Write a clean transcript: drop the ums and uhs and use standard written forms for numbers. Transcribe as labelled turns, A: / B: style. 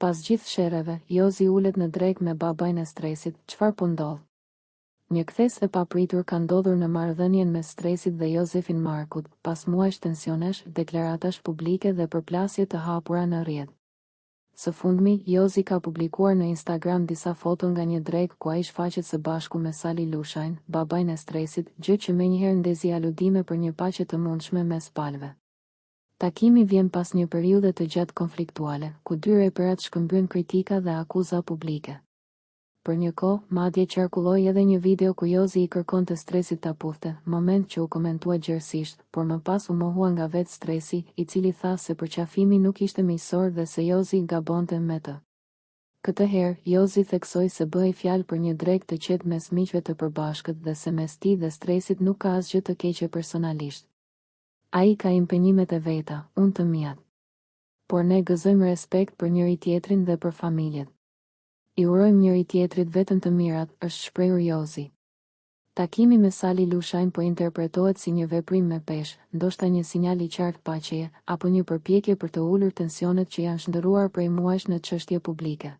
A: Pas gjithë shereve, Jozi ulet në drekë me babajnë e stresit, çfarë po ndodh? Një kthes e papritur ka ndodhur në marrëdhënien mes Stresit dhe Josefin Markut, pas muajsh tensionesh, deklaratash publike dhe përplasje të hapura në rrjet. Së fundmi, Jozi ka publikuar në Instagram disa foto nga një drekë ku ai shfaqet së bashku me Sali Lushajn, babajnë e Stresit, gjë që menjëherë ndezi aludime për një paqe të mundshme mes palëve. Takimi vjen pas një periudhe të gjatë konfliktuale, ku dy reperat shkëmbyen kritika dhe akuza publike. Për një kohë, madje qarkulloi edhe një video ku Jozi i kërkon të Stresit ta pufte, moment që u komentua gjerësisht, por më pas u mohua nga vetë Stresi, i cili tha se përqafimi nuk ishte miqësor dhe se Jozi gabonte me të. Këtë herë, Jozi theksoi se bëhej fjalë për një drekë të qetë mes miqve të përbashkët dhe se mes tij dhe Stresit nuk ka asgjë të keqe personalisht. Ai ka impenjimet e veta, unë të mijat. Por ne gëzojmë respekt për njëri tjetrin dhe për familjet. I urojmë njëri tjetrit vetëm të mirat, është shprehur Jozi. Takimi me Sali Lushajn po interpretohet si një veprim me peshë, ndoshta një sinjal i qartë paqeje, apo një përpjekje për të ulur tensionet që janë shndërruar prej muajsh në çështje publike.